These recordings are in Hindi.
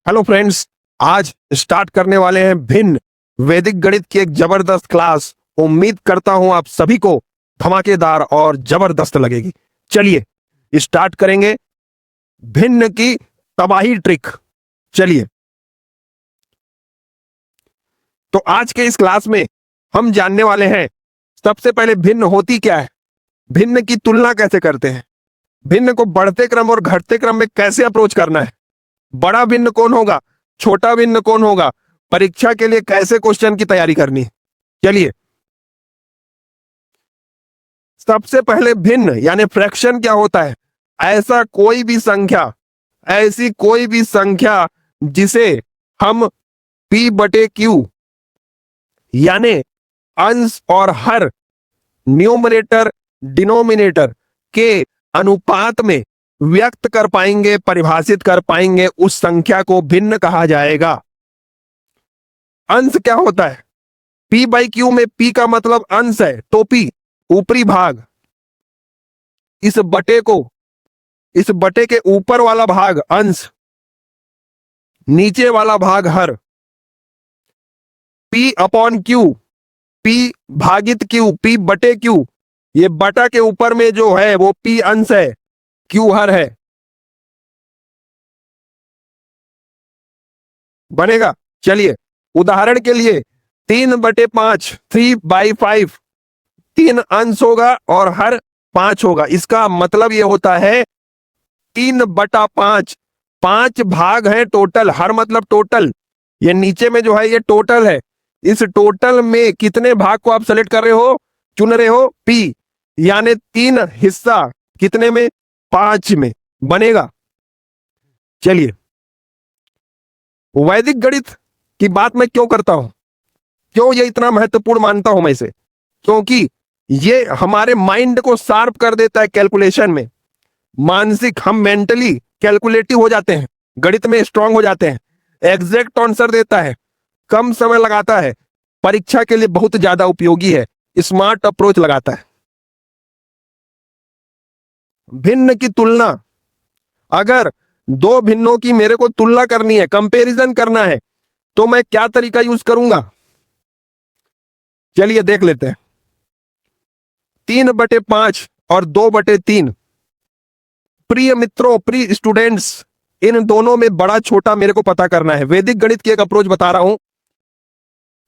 हेलो फ्रेंड्स, आज स्टार्ट करने वाले हैं भिन्न वैदिक गणित की एक जबरदस्त क्लास। उम्मीद करता हूं आप सभी को धमाकेदार और जबरदस्त लगेगी। चलिए स्टार्ट करेंगे भिन्न की तबाही ट्रिक। चलिए, तो आज के इस क्लास में हम जानने वाले हैं सबसे पहले भिन्न होती क्या है, भिन्न की तुलना कैसे करते हैं, भिन्न को बढ़ते क्रम और घटते क्रम में कैसे अप्रोच करना है, बड़ा भिन्न कौन होगा, छोटा भिन्न कौन होगा, परीक्षा के लिए कैसे क्वेश्चन की तैयारी करनी है। चलिए, सबसे पहले भिन्न यानी फ्रैक्शन क्या होता है? ऐसी कोई भी संख्या जिसे हम p बटे क्यू यानी अंश और हर, न्यूमरेटर डिनोमिनेटर के अनुपात में व्यक्त कर पाएंगे, परिभाषित कर पाएंगे, उस संख्या को भिन्न कहा जाएगा। अंश क्या होता है? p बाई क्यू में p का मतलब अंश है, तो p ऊपरी भाग, इस बटे के ऊपर वाला भाग अंश, नीचे वाला भाग हर। p अपॉन क्यू, p भागित क्यू, p बटे क्यू, ये बटा के ऊपर में जो है वो p अंश है, q हर है। बनेगा? चलिए, उदाहरण के लिए 3/5, 3/5, 3 अंश होगा और हर 5 होगा। इसका मतलब ये होता है 3/5, 5 भाग है टोटल, हर मतलब टोटल, ये नीचे में जो है ये टोटल है। इस टोटल में कितने भाग को आप सेलेक्ट कर रहे हो, चुन रहे हो? p, यानी 3 हिस्सा कितने में? 5 में। बनेगा? चलिए, वैदिक गणित की बात मैं क्यों करता हूं, क्यों ये इतना महत्वपूर्ण मानता हूं मैं इसे? क्योंकि ये हमारे माइंड को शार्प कर देता है कैलकुलेशन में। मानसिक, हम मेंटली कैलकुलेटिव हो जाते हैं, गणित में स्ट्रांग हो जाते हैं, एग्जैक्ट आंसर देता है, कम समय लगाता है, परीक्षा के लिए बहुत ज्यादा उपयोगी है, स्मार्ट अप्रोच लगाता है। भिन्न की तुलना, अगर दो भिन्नों की मेरे को तुलना करनी है, कंपैरिजन करना है, तो मैं क्या तरीका यूज करूंगा? चलिए देख लेते हैं। 3/5 और 2/3, प्रिय मित्रों, प्रिय स्टूडेंट्स, इन दोनों में बड़ा छोटा मेरे को पता करना है। वैदिक गणित की एक अप्रोच बता रहा हूं।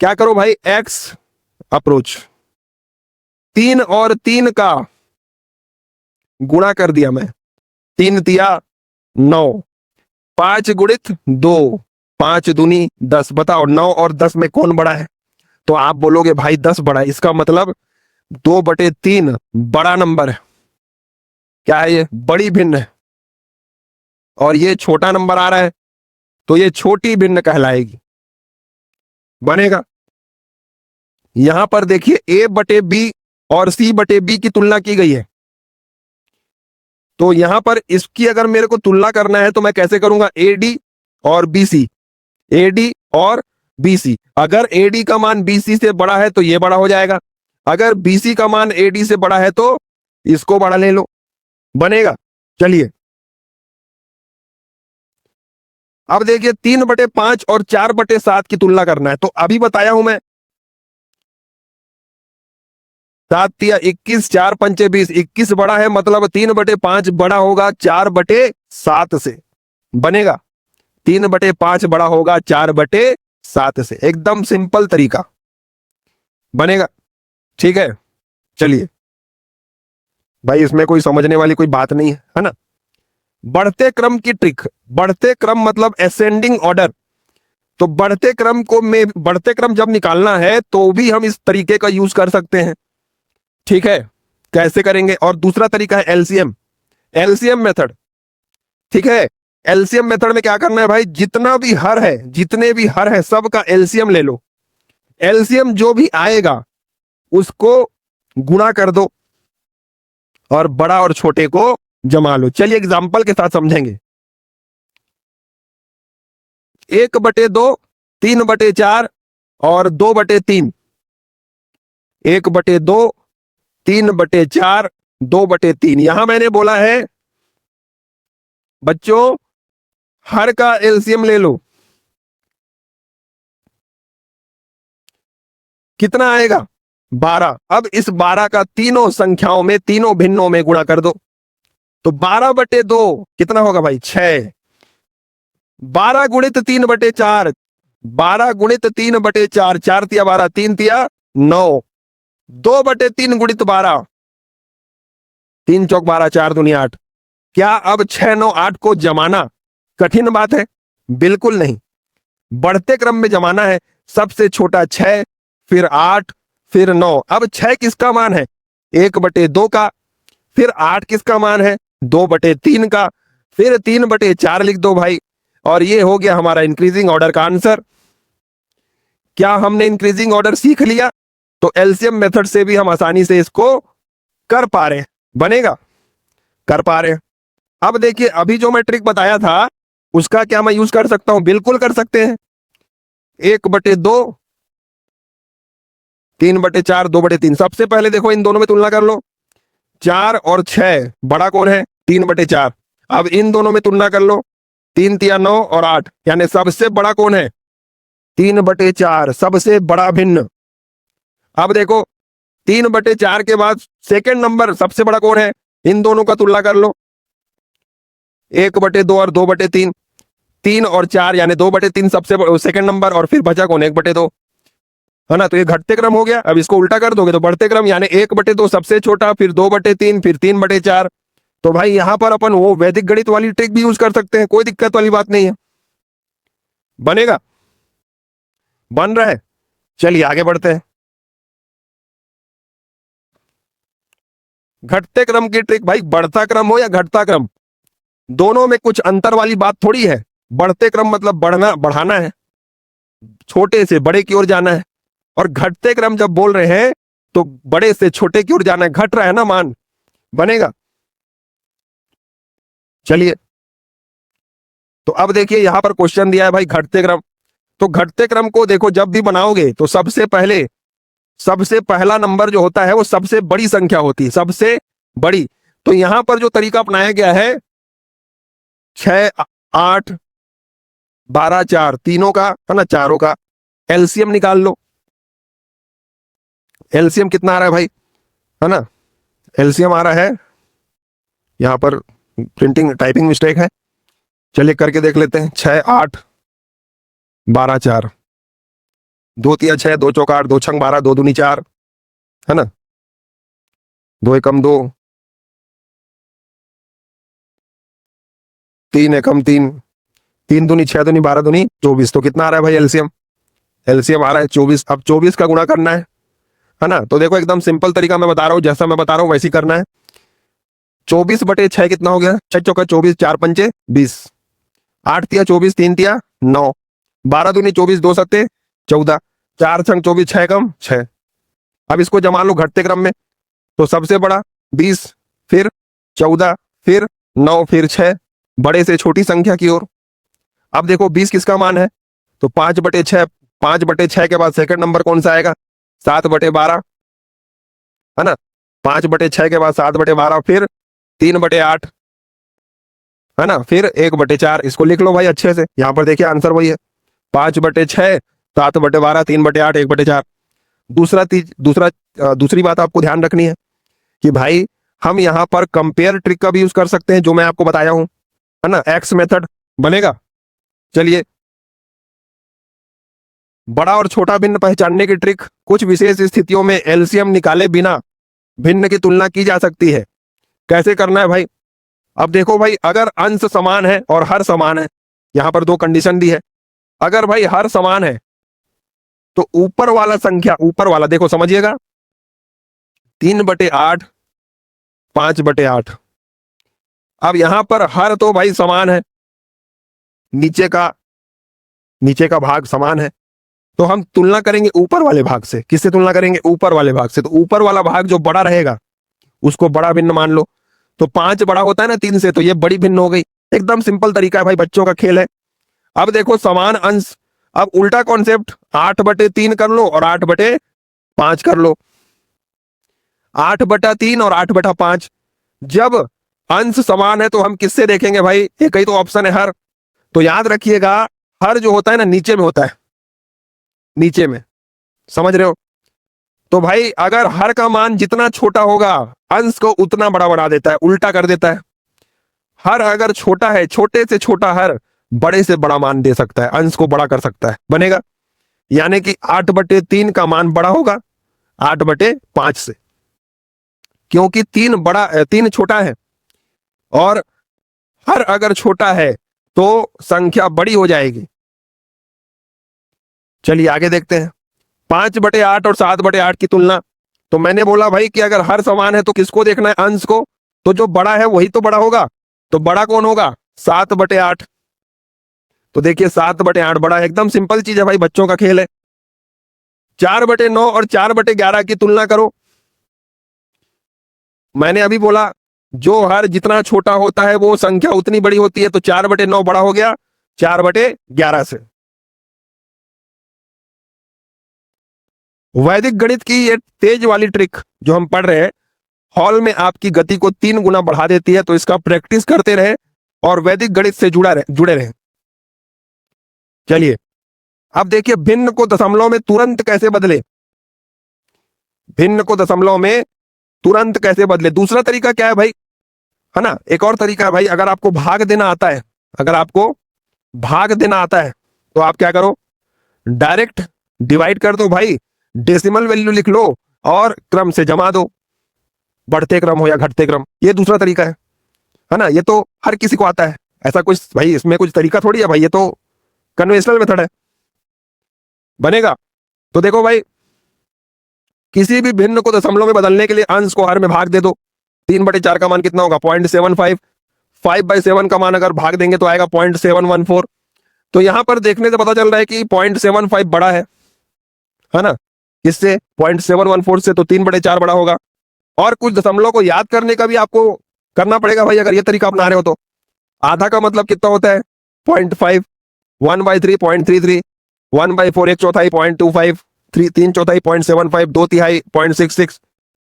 क्या करो भाई? एक्स अप्रोच, 3 और 3 का गुणा कर दिया मैं, 3 तिया 9, 5 गुणित 2, 5 दूनी 10। बताओ 9 और 10 में कौन बड़ा है? तो आप बोलोगे भाई 10 बड़ा है, इसका मतलब 2/3 बड़ा नंबर है। क्या है ये? बड़ी भिन्न है। और ये छोटा नंबर आ रहा है, तो ये छोटी भिन्न कहलाएगी। बनेगा? यहां पर देखिए a/b और c/b की तुलना की गई है, तो यहां पर इसकी अगर मेरे को तुलना करना है तो मैं कैसे करूंगा? AD और BC, AD और BC। अगर AD का मान BC से बड़ा है तो ये बड़ा हो जाएगा, अगर BC का मान AD से बड़ा है तो इसको बड़ा ले लो। बनेगा? चलिए, अब देखिए 3/5 और 4/7 की तुलना करना है, तो अभी बताया हूं मैं, 7 तिया 21, 4 पंचे 20, 21 बड़ा है, मतलब 3/5 बड़ा होगा 4/7 से। बनेगा? 3/5 बड़ा होगा 4/7 से। एकदम सिंपल तरीका। बनेगा? ठीक है। चलिए भाई, इसमें कोई समझने वाली कोई बात नहीं है ना? बढ़ते क्रम की ट्रिक, बढ़ते क्रम मतलब असेंडिंग ऑर्डर। तो बढ़ते क्रम जब निकालना है तो भी हम इस तरीके का यूज कर सकते हैं। ठीक है, कैसे करेंगे? और दूसरा तरीका है एलसीएम, एलसीएम मेथड। ठीक है, एलसीएम मेथड में क्या करना है भाई? जितना भी हर है, जितने भी हर है सबका एलसीएम ले लो। एलसीएम जो भी आएगा उसको गुणा कर दो और बड़ा और छोटे को जमा लो। चलिए एग्जांपल के साथ समझेंगे। 1/2, 3/4 और 2/3, 1/2, 3/4, 2/3। यहां मैंने बोला है बच्चों हर का एलसीएम ले लो। कितना आएगा 12। अब इस 12 का तीनों संख्याओं में, तीनों भिन्नों में गुणा कर दो, तो 12/2 कितना होगा भाई 6। 12 गुणित 3/4, 12 गुणित 3/4, 4 तिया 12, 3 तिया 9, 2/3 गुणित 12, 3 चौक 12, 4 दूनी 8। क्या अब 6 9 8 को जमाना कठिन बात है? बिल्कुल नहीं। बढ़ते क्रम में जमाना है। सबसे छोटा 6, फिर 8, फिर 9। अब 6 किसका मान है? 1/2 का। फिर 8 किसका मान है? 2/3 का। फिर 3/4 लिख दो भाई, और ये हो गया हमारा इंक्रीजिंग ऑर्डर का आंसर। क्या हमने इंक्रीजिंग ऑर्डर सीख लिया? तो एलसीएम मेथड से भी हम आसानी से इसको कर पा रहे हैं। बनेगा? कर पा रहे हैं। अब देखिए, अभी जो मैं ट्रिक बताया था उसका क्या मैं यूज कर सकता हूं? बिल्कुल कर सकते हैं। 1/2, 3/4, 2/3। सबसे पहले देखो इन दोनों में तुलना कर लो। 4 और 6 बड़ा कौन है? 3/4। अब इन दोनों में तुलना कर लो। 3 तिया 9 और 8, यानी सबसे बड़ा कौन है? 3/4, सबसे बड़ा भिन्न। अब देखो 3/4 के बाद सेकंड नंबर सबसे बड़ा कौन है? इन दोनों का तुलना कर लो। 1/2 और 2/3, 3 और 4 यानी 2/3 सबसे सेकंड नंबर, और फिर बचा कौन? 1/2, है ना? तो ये घटते क्रम हो गया। अब इसको उल्टा कर दोगे तो बढ़ते क्रम, यानी 1/2 सबसे छोटा, फिर 2/3, फिर 3/4। तो भाई यहां पर अपन वो वैदिक गणित वाली ट्रिक भी यूज कर सकते हैं, कोई दिक्कत वाली बात नहीं है। बनेगा? बन रहा है। चलिए आगे बढ़ते हैं। घटते क्रम की ट्रिक भाई, बढ़ता क्रम हो या घटता क्रम, दोनों में कुछ अंतर वाली बात थोड़ी है। बढ़ते क्रम मतलब बढ़ना, बढ़ाना है, छोटे से बड़े की ओर जाना है। और घटते क्रम जब बोल रहे हैं तो बड़े से छोटे की ओर जाना है, घट रहा है ना मान। बनेगा? चलिए, तो अब देखिए यहां पर क्वेश्चन दिया है भाई घटते क्रम। तो घटते क्रम को देखो, जब भी बनाओगे तो सबसे पहले, सबसे पहला नंबर जो होता है वो सबसे बड़ी संख्या होती है, सबसे बड़ी। तो यहां पर जो तरीका अपनाया गया है, 6 8 12 4, तीनों का, है ना, चारों का एलसीएम निकाल लो। एलसीएम कितना आ रहा है भाई? है ना, एलसीएम आ रहा है, यहां पर प्रिंटिंग टाइपिंग मिस्टेक है। चलिए करके देख लेते हैं। 6 8 12 4, 2 तिया 6, 2 चौक 8, 2 छंग 12, 2 दूनी 4, है ना, 2 एकम 2, 3 एकम 3, 3 दूनी 6 दूनी 12 दूनी 24। तो कितना आ रहा है भाई एलसीएम? एलसीएम आ रहा है 24। अब 24 का गुणा करना है ना। तो देखो एकदम सिंपल तरीका मैं बता रहा हूं, जैसा मैं बता रहा हूं वैसे ही करना है। 24/6 कितना हो गया? 6 चौका 24, 4 पंचे 20, 8 तिया 24, 3 तिया 9, 12 दूनी 24, 2 सत्ते 14, 4 छंग 24, 6 कम 6। अब इसको जमा लो घटते क्रम में। तो सबसे बड़ा 20, फिर 14, फिर 9, फिर 6, बड़े से छोटी संख्या की ओर। अब देखो 20 किसका मान है? तो 5/6, 5/6 के बाद सेकंड नंबर कौन सा आएगा? 7/12, है ना। 5/6 के बाद 7/12, फिर 3/8, है ना, फिर 1/4। इसको लिख लो भाई अच्छे से। यहां पर देखिए आंसर वही है, 5/6, 7/12, 3/8, 1/4। दूसरी बात आपको ध्यान रखनी है कि भाई हम यहां पर कंपेयर ट्रिक का भी यूज कर सकते हैं, जो मैं आपको बताया हूं, है ना, एक्स मेथड। बनेगा? चलिए, बड़ा और छोटा भिन्न पहचानने की ट्रिक। कुछ विशेष स्थितियों में एलसीएम निकाले बिना भिन्न की तुलना की जा सकती है। कैसे करना है भाई? अब देखो भाई, अगर अंश समान है और हर समान है, यहां पर दो कंडीशन दी है। अगर भाई हर समान है तो ऊपर वाला संख्या, ऊपर वाला देखो समझिएगा, 3/8, 5/8। अब यहां पर हर तो भाई समान है, नीचे का भाग समान है, तो हम तुलना करेंगे ऊपर वाले भाग से। किससे तुलना करेंगे? ऊपर वाले भाग से। तो ऊपर वाला भाग जो बड़ा रहेगा उसको बड़ा भिन्न मान लो। तो 5 बड़ा होता है ना 3 से, तो ये बड़ी भिन्न हो गई। एकदम सिंपल तरीका है भाई, बच्चों का खेल है। अब देखो समान अंश, अब उल्टा कॉन्सेप्ट, 8/3 कर लो और 8/5 कर लो। 8/3 और 8/5, जब अंश समान है तो हम किससे देखेंगे भाई? एक ही तो ऑप्शन है, हर। तो याद रखिएगा, हर जो होता है ना नीचे में होता है, नीचे में, समझ रहे हो? तो भाई अगर हर का मान जितना छोटा होगा अंश को उतना बड़ा बना देता है, उल्टा कर देता है। हर अगर छोटा है, छोटे से छोटा हर बड़े से बड़ा मान दे सकता है, अंश को बड़ा कर सकता है, बनेगा। यानी कि 8/3 का मान बड़ा होगा 8/5 से, क्योंकि 3 छोटा है और हर अगर छोटा है तो संख्या बड़ी हो जाएगी। चलिए आगे देखते हैं 5/8 और 7/8 की तुलना। तो मैंने बोला भाई कि अगर हर समान है तो किसको देखना है, अंश को। तो जो बड़ा है वही तो बड़ा होगा, तो बड़ा कौन होगा, 7/8। तो देखिए 7/8 बड़ा है, एकदम सिंपल चीज है भाई, बच्चों का खेल है। 4/9 और 4/11 की तुलना करो। मैंने अभी बोला जो हर जितना छोटा होता है वो संख्या उतनी बड़ी होती है, तो 4/9 बड़ा हो गया 4/11 से। वैदिक गणित की ये तेज वाली ट्रिक जो हम पढ़ रहे हैं, हॉल में आपकी गति को 3 गुना बढ़ा देती है। तो इसका प्रैक्टिस करते रहे और वैदिक गणित से जुड़े रहे। चलिए अब देखिए भिन्न को दशमलव में तुरंत कैसे बदले। भिन्न को दशमलव में तुरंत कैसे बदले, दूसरा तरीका क्या है भाई, है ना। एक और तरीका है भाई, अगर आपको भाग देना आता है, अगर आपको भाग देना आता है तो आप क्या करो, डायरेक्ट डिवाइड कर दो भाई, डेसिमल वैल्यू लिख लो और क्रम से जमा दो, बढ़ते क्रम हो या घटते क्रम। ये दूसरा तरीका है ना। ये तो हर किसी को आता है, ऐसा कुछ भाई इसमें कुछ तरीका थोड़ी है भाई, ये तो कन्वेंशनल मेथड है, बनेगा। तो देखो भाई, किसी भी भिन्न को दशमलव में बदलने के लिए अंश को हर में भाग दे दो। 3/4 का मान कितना होगा, 0.75। 5/7 का मान अगर भाग देंगे तो आएगा 0.714। तो यहां पर देखने से पता चल रहा है कि 0.75 बड़ा है ना। इससे 0.714 से तो 3/4 बड़ा होगा। और कुछ दशमलव को याद करने का भी आपको करना पड़ेगा भाई, अगर ये तरीका अपना रहे हो तो। आधा का मतलब कितना होता है, 0.5। 1/3 0.33। 1/4 1/4 0.25। 3/4 0.75। 2/3 0.66।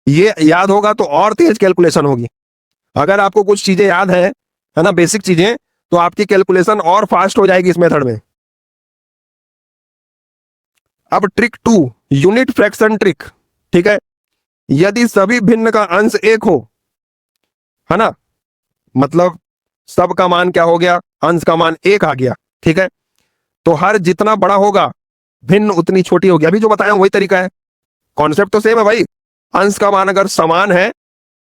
ये याद होगा तो और तेज कैलकुलेशन होगी। अगर आपको कुछ चीजें याद है ना, बेसिक चीजें, तो आपकी कैलकुलेशन और फास्ट हो जाएगी इस मेथड में। अब ट्रिक 2, यूनिट फ्रैक्शन ट्रिक। ठीक है, यदि सभी भिन्न का अंश 1 हो, है ना, मतलब सब का मान क्या हो गया, अंश का मान 1 आ गया। ठीक है, तो हर जितना बड़ा होगा भिन्न उतनी छोटी होगी। अभी जो बताया वही तरीका है, कॉन्सेप्ट तो सेम है भाई। अंश का मान अगर समान है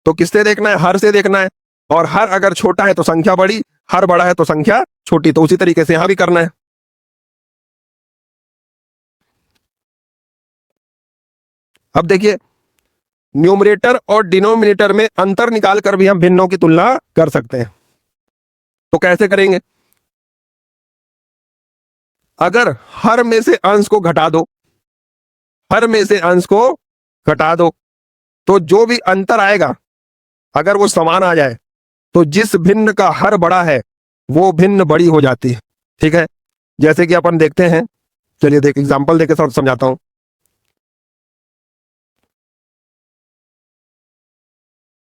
तो किससे देखना है, हर से देखना है। और हर अगर छोटा है तो संख्या बड़ी, हर बड़ा है तो संख्या छोटी। तो उसी तरीके से यहां भी करना है। अब देखिए, न्यूमरेटर और डिनोमिनेटर में अंतर निकाल कर भी हम भिन्नों की तुलना कर सकते हैं। तो कैसे करेंगे, अगर हर में से अंश को घटा दो, हर में से अंश को घटा दो, तो जो भी अंतर आएगा अगर वो समान आ जाए तो जिस भिन्न का हर बड़ा है वो भिन्न बड़ी हो जाती है। ठीक है, जैसे कि अपन देखते हैं, चलिए देख एग्जांपल देके समझाता हूं।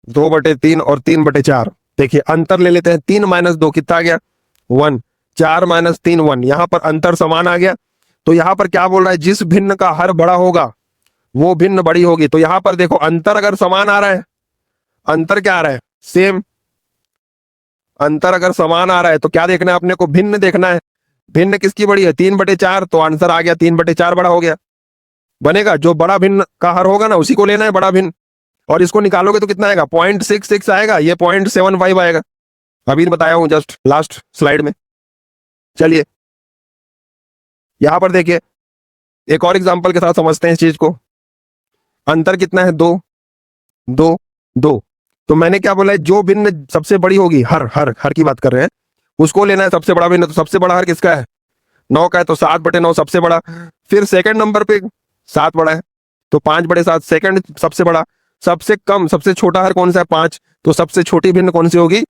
2/3 और 3/4, देखिए अंतर ले लेते हैं। 3 - 2 कितना आ गया, 1। 4 - 3 1। यहां पर अंतर समान आ गया। तो यहां पर क्या बोल रहा है, जिस भिन्न का हर बड़ा होगा वो भिन्न बड़ी होगी। तो यहां पर देखो अंतर अगर समान आ रहा है, अंतर क्या आ रहा है, सेम। अंतर अगर समान आ रहा है तो क्या देखना है अपने को, भिन्न देखना है। भिन्न किसकी बड़ी है, 3/4। तो आंसर आ गया 3/4 बड़ा हो गया, बनेगा। जो बड़ा भिन्न का हर होगा ना उसी को लेना है, बड़ा भिन्न। और इसको निकालोगे तो कितना आएगा, 0.66 आएगा, ये 0.75 आएगा। अभी बताया हूं जस्ट लास्ट स्लाइड में। चलिए यहां पर देखिए, एक और एग्जांपल के साथ समझते हैं इस चीज को। अंतर कितना है, 2 2 2। तो मैंने क्या बोला है, जो भिन्न सबसे बड़ी होगी, हर हर हर की बात कर रहे हैं, उसको लेना है सबसे बड़ा भिन्न। तो सबसे बड़ा हर किसका है, 9 का है, तो 7/9 सबसे बड़ा। फिर सेकंड नंबर पे 7 बड़ा है, तो 5/7 सेकंड सबसे बड़ा। सबसे कम सबसे छोटा हर कौन सा है, 5। तो सबसे छोटी भिन्न कौन सी होगी,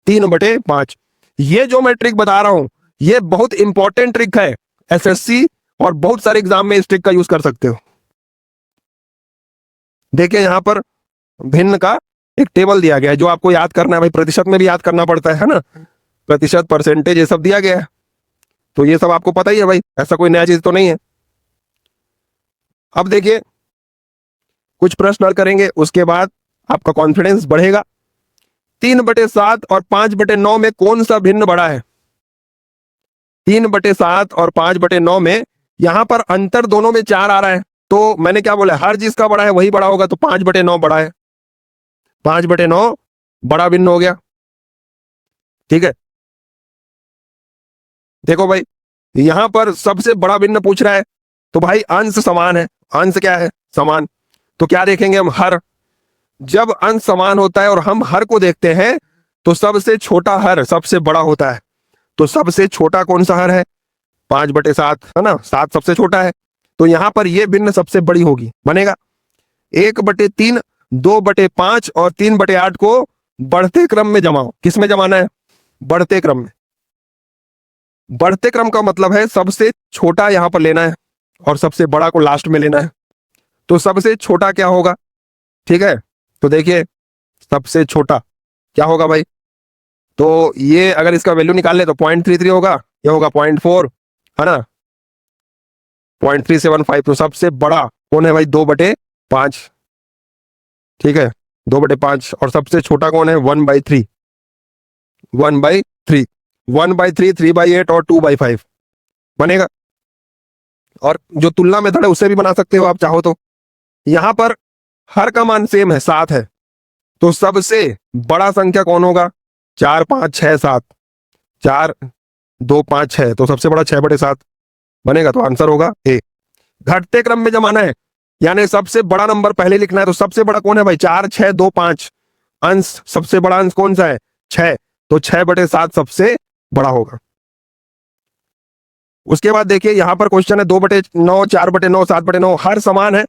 3/5। ये जो मैं ट्रिक बता रहा हूं ये बहुत इंपॉर्टेंट ट्रिक है, एसएससी और बहुत सारे एग्जाम में इस ट्रिक का यूज कर सकते हो। देखिए यहां पर भिन्न का एक टेबल दिया गया है जो आपको याद करना है भाई, प्रतिशत में भी याद करना पड़ता है ना, प्रतिशत परसेंटेज ये सब दिया गया है। तो ये सब आपको पता ही है भाई, ऐसा कोई नया चीज तो नहीं है। अब देखिए कुछ प्रश्न हल करेंगे, उसके बाद आपका कॉन्फिडेंस बढ़ेगा। 3/7 और 5/9 में कौन सा भिन्न बड़ा है? 3/7 और 5/9 में यहां पर अंतर दोनों में 4 आ रहा है, तो मैंने क्या बोला, हर जिसका बड़ा है वही बड़ा होगा, तो 5/9 बड़ा है, 5/9 बड़ा भिन्न हो गया। ठीक है, देखो भाई यहां पर सबसे बड़ा भिन्न पूछ रहा है, तो भाई अंश समान है, अंश क्या है, समान। तो क्या देखेंगे हम, हर। जब अंश समान होता है और हम हर को देखते हैं तो सबसे छोटा हर सबसे बड़ा होता है। तो सबसे छोटा कौन सा हर है? 5/7 है ना, 7 सबसे छोटा है, तो यहां पर यह भिन्न सबसे बड़ी होगी, बनेगा 1/3, 2/5 और 3/8 को बढ़ते क्रम में जमाओ। किस में जमाना है? बढ़ते क्रम में। बढ़ते क्रम का मतलब है सबसे छोटा यहां पर लेना है और सबसे बड़ा को लास्ट में लेना है। तो सबसे छोटा क्या होगा? ठीक है, तो देखिए सबसे छोटा क्या होगा भाई, तो ये अगर इसका वैल्यू निकाल ले तो 0.33 होगा, ये होगा 0.4, है ना, 0.375। तो सबसे बड़ा कौन है भाई? 2/5। ठीक है, 2/5। और सबसे छोटा कौन है? 1/3, 1/3, 1/3, 3/8 और 2/5 बनेगा। और जो तुलना मेथड है उससे भी बना सकते हो आप चाहो तो। यहां पर हर का मान सेम है, 7 है, तो सबसे बड़ा संख्या कौन होगा? 4, 5, 6, 7, 4, 2, 5, 6, तो सबसे बड़ा 6/7 बनेगा, तो आंसर होगा ए। घटते क्रम में जमाना है, यानी सबसे बड़ा नंबर पहले लिखना है, तो सबसे बड़ा कौन है भाई? 4, 6, 2, 5। अंश, सबसे बड़ा अंश कौन सा है? 6, तो 6/7 सबसे बड़ा होगा। उसके बाद देखिए यहां पर क्वेश्चन है 2/9, 4/9, 7/9 हर समान है,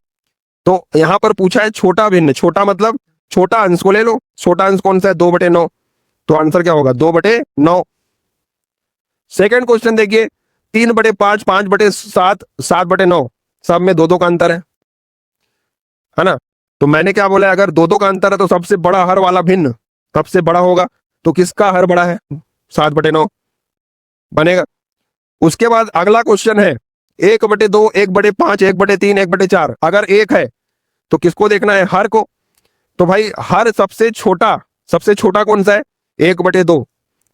तो यहां पर पूछा है छोटा भिन्न। छोटा मतलब छोटा अंश को ले लो, छोटा अंश कौन सा है? 2/9, तो आंसर क्या होगा? 2/9। सेकेंड क्वेश्चन देखिए 3/5, 5/7, 7/9, सब में 2-2 का अंतर है ना। तो मैंने क्या बोला, अगर 2-2 का अंतर है तो सबसे बड़ा हर वाला भिन्न सबसे बड़ा होगा, तो किसका हर बड़ा है? 7/9 बनेगा। उसके बाद अगला क्वेश्चन है 1/2, 1/5, 1/3, 1/4। अगर एक है तो किसको देखना है? हर को। तो भाई हर सबसे छोटा कौन सा है? 1/2,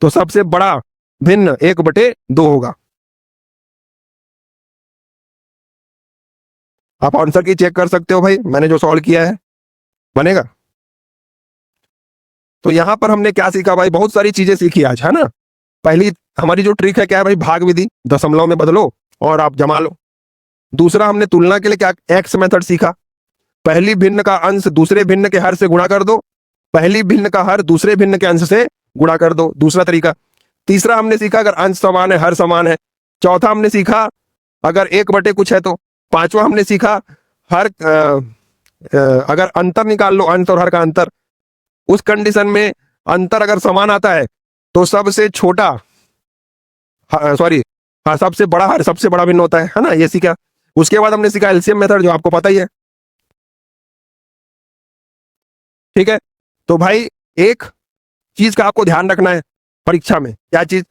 तो सबसे बड़ा भिन्न 1/2 होगा। आप आंसर की चेक कर सकते हो भाई, मैंने जो सॉल्व किया है बनेगा। तो यहां पर हमने क्या सीखा भाई? बहुत सारी चीजें सीखी आज, है ना। पहली हमारी जो ट्रिक है क्या है भाई? भाग विधि, दशमलव में बदलो और आप जमा लो। दूसरा हमने तुलना के लिए क्या एक्स मेथड सीखा, पहली भिन्न का अंश दूसरे भिन्न के हर से गुणा कर दो, पहली भिन्न का हर दूसरे भिन्न के अंश से गुणा कर दो, दूसरा तरीका। तीसरा हमने सीखा अगर अंश समान है हर समान है। चौथा हमने सीखा अगर 1 कुछ है तो। पांचवा हमने सीखा अगर अंतर निकाल लो, अंश और हर का अंतर, उस कंडीशन में अंतर अगर समान आता है तो सबसे छोटा सॉरी हाँ सबसे बड़ा हर सबसे बड़ा भिन्न होता है ना, ये सीखा। उसके बाद हमने सीखा एलसीएम मेथड, जो आपको पता ही है। ठीक है, तो भाई एक चीज का आपको ध्यान रखना है परीक्षा में, क्या चीज?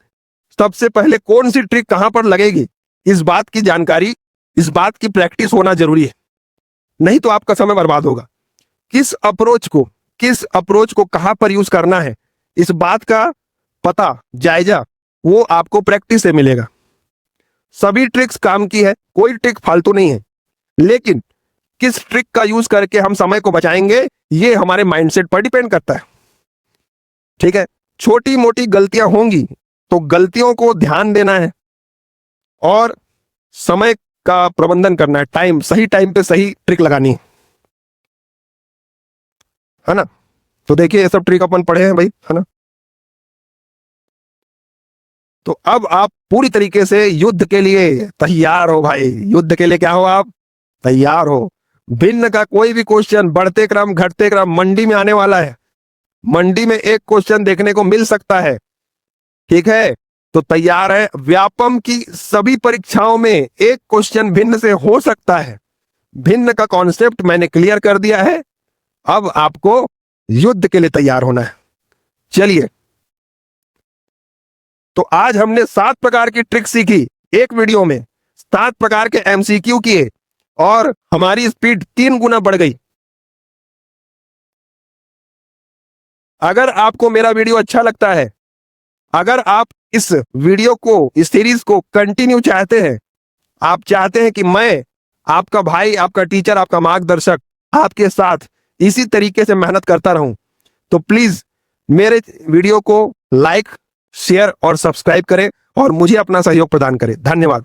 सबसे पहले कौन सी ट्रिक कहां पर लगेगी, इस बात की जानकारी, इस बात की प्रैक्टिस होना जरूरी है, नहीं तो आपका समय बर्बाद होगा। किस अप्रोच को कहां पर यूज करना है, इस बात का पता, जायजा, वो आपको प्रैक्टिस से मिलेगा। सभी ट्रिक्स काम की है, कोई ट्रिक फालतू नहीं है, लेकिन किस ट्रिक का यूज करके हम समय को बचाएंगे ये हमारे माइंडसेट पर डिपेंड करता है। ठीक है, छोटी मोटी गलतियां होंगी तो गलतियों को ध्यान देना है और समय का प्रबंधन करना है, सही टाइम पे सही ट्रिक लगानी है ना। तो देखिए ये सब ट्रिक अपन पढ़े हैं भाई, है ना। तो अब आप पूरी तरीके से युद्ध के लिए तैयार हो भाई, युद्ध के लिए क्या हो, आप तैयार हो। भिन्न का कोई भी क्वेश्चन, बढ़ते क्रम घटते क्रम, मंडी में आने वाला है, मंडी में एक क्वेश्चन देखने को मिल सकता है। ठीक है, तो तैयार है। व्यापम की सभी परीक्षाओं में एक क्वेश्चन भिन्न से हो सकता है। भिन्न का कॉन्सेप्ट मैंने क्लियर कर दिया है, अब आपको युद्ध के लिए तैयार होना है। चलिए, तो आज हमने 7 प्रकार की ट्रिक सीखी एक वीडियो में, 7 प्रकार के एमसीक्यू किए और हमारी स्पीड 3 गुना बढ़ गई। अगर आपको मेरा वीडियो अच्छा लगता है, अगर आप इस वीडियो को, इस सीरीज को कंटिन्यू चाहते हैं, आप चाहते हैं कि मैं आपका भाई, आपका टीचर, आपका मार्गदर्शक आपके साथ इसी तरीके से मेहनत करता रहूं, तो प्लीज मेरे वीडियो को लाइक, शेयर और सब्सक्राइब करें और मुझे अपना सहयोग प्रदान करें। धन्यवाद।